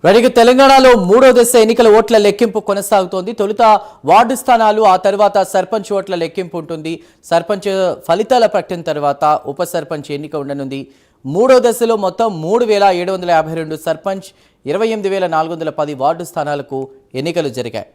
వెనక తెలంగాణలో మూడో దశ ఎన్నికల ఓట్ల లెక్కింపు కొనసాగుతోంది. తొలుత వార్డు స్థానాలు, ఆ తర్వాత సర్పంచ్ ఓట్ల లెక్కింపు ఉంటుంది. సర్పంచ్ ఫలితాల ప్రకటన తర్వాత ఉప సర్పంచ్ ఎన్నిక ఉండనుంది. మూడో దశలో మొత్తం 3752 సర్పంచ్, 28410 వార్డు స్థానాలకు ఎన్నికలు జరిగాయి.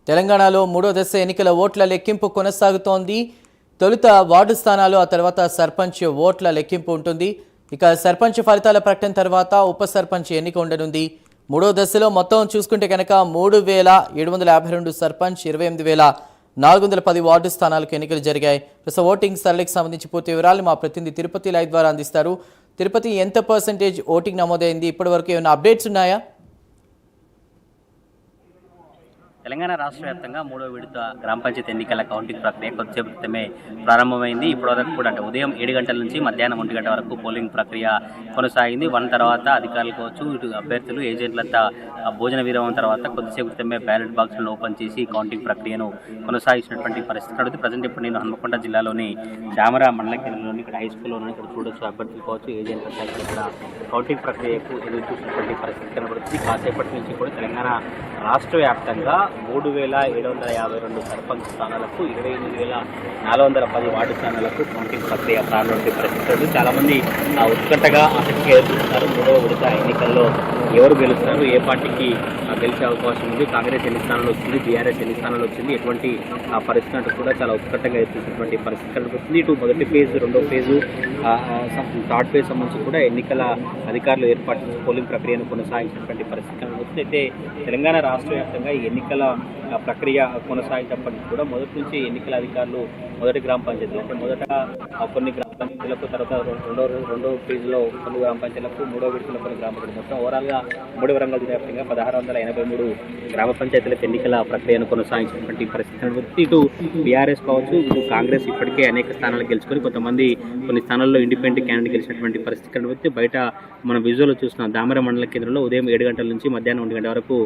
తెలంగాణలో మూడో దశ ఎన్నికల ఓట్ల లెక్కింపు కొనసాగుతోంది. తొలుత వార్డు స్థానాలు, ఆ తర్వాత సర్పంచ్ ఓట్ల లెక్కింపు ఉంటుంది. ఇక సర్పంచ్ ఫలితాల ప్రకటన తర్వాత ఉప సర్పంచ్ ఎన్నిక ఉండనుంది. మూడో దశలో మొత్తం చూసుకుంటే కనుక 3752 సర్పంచ్, 28410 వార్డు స్థానాలకు ఎన్నికలు జరిగాయి. ప్రస్తుతం ఓటింగ్ సరళికి సంబంధించి పూర్తి వివరాలు మా ప్రతినిధి తిరుపతి లైవ్ ద్వారా అందిస్తారు. తిరుపతి, ఎంత పర్సెంటేజ్ ఓటింగ్ నమోదైంది? ఇప్పటి వరకు ఏమైనా అప్డేట్స్ ఉన్నాయా? తెలంగాణ రాష్ట్ర వ్యాప్తంగా మూడో విడత గ్రామ పంచాయతీ ఎన్నికల కౌంటింగ్ ప్రక్రియ కొద్దిసేపు క్రితమే ప్రారంభమైంది. ఇప్పటివరకు కూడా అంటే ఉదయం 7 గంటల నుంచి మధ్యాహ్నం 1 గంట వరకు పోలింగ్ ప్రక్రియ కొనసాగింది. 1 తర్వాత అధికారులు కావచ్చు, ఇటు అభ్యర్థులు, ఏజెంట్లంతా భోజన విరామం తర్వాత కొద్దిసేపు క్రితమే బ్యాలెట్ బాక్స్లను ఓపెన్ చేసి కౌంటింగ్ ప్రక్రియను కొనసాగించినటువంటి పరిస్థితి అడుగుతుంది. ప్రజెంట్ ఇప్పుడు నేను హన్మకొండ జిల్లాలోని చామర మండల కేంద్రంలోని ఇక్కడ హై స్కూల్లోని ఇక్కడ చూడొచ్చు. అభ్యర్థులు కావచ్చు, ఏజెంట్లంతా ఇక్కడ కౌంటింగ్ ప్రక్రియకు ఎదురు చూసినటువంటి పరిస్థితి కనబడుతుంది. కాసేపటి నుంచి కూడా తెలంగాణ రాష్ట్ర వ్యాప్తంగా 3752 సర్పంచ్ స్థానాలకు, 28410 వార్డు స్థానాలకు కౌంటింగ్ ప్రక్రియ ప్రారంభమైన పరిస్థితులు చాలామంది ఉత్కంఠగా ఆసక్తిగా ఎదుర్కొంటున్నారు. మూడవ విడత ఎన్నికల్లో ఎవరు గెలుస్తారు, ఏ పార్టీకి గెలిచే అవకాశం ఉంది, కాంగ్రెస్ ఎన్ని స్థానాలు వచ్చింది, బీఆర్ఎస్ ఎన్ని స్థానాలు వచ్చింది, ఎటువంటి పరిస్థితి అంటూ కూడా చాలా ఉత్కంఠగా ఎదుర్కొంటున్నటువంటి పరిస్థితి కనిపిస్తుంది. ఇటు మొదటి ఫేజ్, రెండో ఫేజు, థర్డ్ ఫేజ్ సంబంధించి కూడా ఎన్నికల అధికారులు ఏర్పాటు చేసి పోలింగ్ ప్రక్రియను కొనసాగించినటువంటి పరిస్థితి కనిపిస్తుంది. అయితే తెలంగాణ రాష్ట్ర వ్యాప్తంగా ఈ ఎన్నికల ప్రక్రియ కొనసాగించినప్పటికీ కూడా మొదటి నుంచి ఎన్నికల అధికారులు మొదటి గ్రామ పంచాయతీలు అంటే మొదట కొన్ని గ్రామ పంచాయతీలకు, తర్వాత రెండో ఫేజ్లో కొన్ని గ్రామ పంచాయతీలకు, మూడో విడతలో కొన్ని గ్రామ పంచాయతీలు, మొత్తం ఓవరాల్గా ఉమ్మడి వరంగల్ జిల్లా వ్యాప్తంగా 1683 గ్రామ పంచాయతీలకు ఎన్నికల ప్రక్రియను కొనసాగించినటువంటి పరిస్థితి కనిపిస్తుంది. ఇటు బీఆర్ఎస్ కావచ్చు, ఇటు కాంగ్రెస్ ఇప్పటికే అనేక స్థానాలు గెలుచుకొని కొంతమంది కొన్ని స్థానాల్లో ఇండిపెండెంట్ క్యాండిడేట్ గెలిచినటువంటి పరిస్థితి కనిపిస్తుంది. బయట మన విజువల్లో చూసిన దామర మండల కేంద్రంలో ఉదయం 7 గంటల నుంచి మధ్యాహ్నం 1 గంట వరకు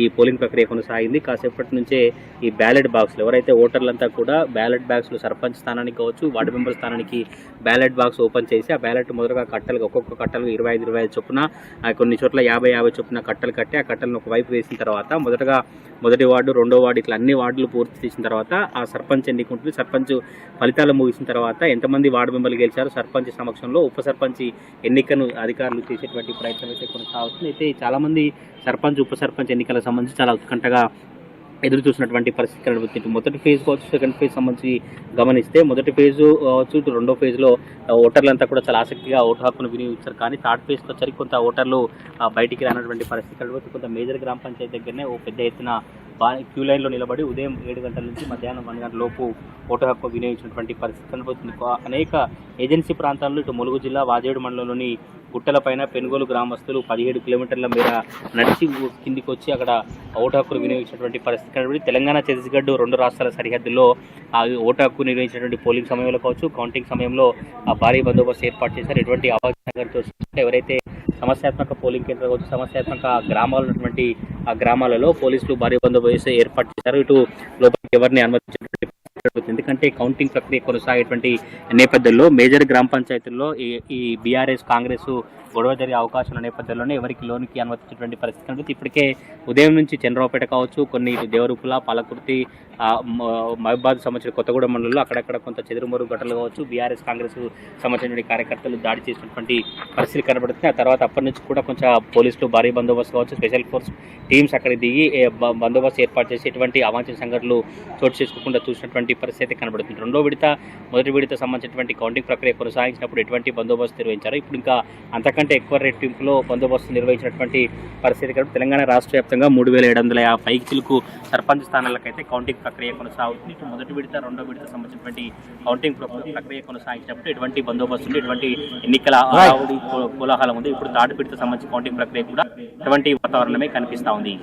ఈ పోలింగ్ ప్రక్రియ కొనసాగింది. కాసేపటి నుంచే ఈ బ్యాలెట్ బాక్స్లు, ఎవరైతే ఓటర్లంతా కూడా బ్యాలెట్ బాక్స్లు సర్పంచ్ స్థానానికి కావచ్చు, వార్డు మెంబర్ స్థానానికి బ్యాలెట్ బాక్స్ ఓపెన్ చేసి ఆ బ్యాలెట్ మొదటగా కట్టలుగా, ఒక్కొక్క కట్టలు 25 చొప్పున, కొన్ని చోట్ల 50 చొప్పున కట్టలు కట్టి ఆ కట్టలను ఒకవైపు వేసిన తర్వాత మొదటగా మొదటి వార్డు, రెండో వార్డు, ఇట్లా అన్ని వార్డులు పూర్తి చేసిన తర్వాత ఆ సర్పంచ్ ఎన్నిక ఉంటుంది. సర్పంచ్ ఫలితాలు ముగిసిన తర్వాత ఎంతమంది వార్డు మెంబర్లు గెలిచారు, సర్పంచ్ సమక్షంలో ఉప సర్పంచ్ ఎన్నికను అధికారులు చేసేటువంటి ప్రయత్నం అయితే కొనసాగుతుంది. అయితే చాలామంది సర్పంచ్, ఉప సర్పంచ్ ఎన్నికలకు సంబంధించి చాలా ఉత్కంఠగా ఎదురు చూసినటువంటి పరిస్థితి కనిపిస్తుంది. మొదటి ఫేజ్ కావచ్చు, సెకండ్ ఫేజ్ సంబంధించి గమనిస్తే మొదటి ఫేజు కావచ్చు, ఇటు రెండో ఫేజ్లో ఓటర్లంతా కూడా చాలా ఆసక్తిగా ఓటు హక్కును వినియోగించారు. కానీ థర్డ్ ఫేజ్కి వచ్చరికి కొంత ఓటర్లు బయటికి రానటువంటి పరిస్థితి కనిపిస్తుంది. కొంత మేజర్ గ్రామ పంచాయతీ దగ్గరనే ఓ పెద్ద ఎత్తున క్యూ లైన్లో నిలబడి ఉదయం 7 గంటల నుంచి మధ్యాహ్నం 1 గంటల లోపు ఓటు హక్కు వినియోగించినటువంటి పరిస్థితి కనిపిస్తుంది. అనేక ఏజెన్సీ ప్రాంతాల్లో ఇటు ములుగు జిల్లా వాజేడు మండలంలోని గుట్టలపైన పెనుగోలు గ్రామస్తులు 17 కిలోమీటర్ల మేర నడిచి కిందికి వచ్చి అక్కడ ఓటు హక్కును వినియోగించినటువంటి పరిస్థితి కనబడి, తెలంగాణ ఛత్తీస్గఢ్ 2 రాష్ట్రాల సరిహద్దుల్లో ఆ ఓటు హక్కు నిర్వహించినటువంటి పోలింగ్ సమయంలో కావచ్చు, కౌంటింగ్ సమయంలో భారీ బందోబస్తు ఏర్పాటు చేశారు. ఎటువంటి అవగాహన ఎవరైతే సమస్యాత్మక పోలింగ్ కేంద్రాలు కావచ్చు, సమస్యాత్మక గ్రామాలు ఉన్నటువంటి ఆ గ్రామాలలో పోలీసులు భారీ బందోబస్తు ఏర్పాటు చేశారు. ఇటు లోపలికి ఎవరిని అనుమతించినటువంటి, ఎందుకంటే కౌంటింగ్ ప్రక్రియ కొనసాగేటువంటి నేపథ్యంలో మేజర్ గ్రామ పంచాయతీల్లో ఈ బీఆర్ఎస్, కాంగ్రెస్ గొడవ జరిగే అవకాశం ఉన్న నేపథ్యంలోనే ఎవరికి లోనికి అనుమతించేటువంటి పరిస్థితి కనిపిస్తుంది. ఇప్పటికే ఉదయం నుంచి చంద్రబాబుపేట కావచ్చు, కొన్ని దేవరూపుల, పాలకుర్తి, మహబాద్ సంబంధించిన కొత్తగూడెం మండలంలో అక్కడక్కడ కొంత చెదురుమరుగు ఘటనలు కావచ్చు, బీఆర్ఎస్ కాంగ్రెస్ సంబంధించిన కార్యకర్తలు దాడి చేసినటువంటి పరిస్థితి కనబడుతుంది. ఆ తర్వాత అప్పటి నుంచి కూడా కొంచెం పోలీసులు భారీ బందోబస్తు కావచ్చు, స్పెషల్ ఫోర్స్ టీమ్స్ అక్కడ దిగి బందోబస్తు ఏర్పాటు చేసి ఎటువంటి అవాంఛనీయ సంఘటనలు చోటు చేసుకోకుండా చూసినటువంటి పరిస్థితి కనబడుతుంది. మొదటి విడత సంబంధించినటువంటి కౌంటింగ్ ప్రక్రియ కొనసాగించినప్పుడు ఎటువంటి బందోబస్తు నిర్వహించారు, ఇప్పుడు ఇంకా అంతకంటే ఎక్కువ రెట్టింపులో బందోబస్తు నిర్వహించినటువంటి పరిస్థితి కనబడుతుంది. తెలంగాణ రాష్ట్ర వ్యాప్తంగా 3750 చిలుకు సర్పంచ్ స్థానాలకైతే కౌంటింగ్ ప్రక్రియ కొనసాగుతుంది. ఇటు మొదటి విడత, రెండో విడత సంబంధించినటువంటి కౌంటింగ్ ప్రక్రియ కొనసాగించినప్పుడు ఎటువంటి బందోబస్తు ఉంది, ఎటువంటి ఎన్నికల కోలాహలం ఉంది. ఇప్పుడు థర్డ్ విడత సంబంధించిన కౌంటింగ్ ప్రక్రియ కూడా ఎటువంటి వాతావరణమే కనిపిస్తా ఉంది.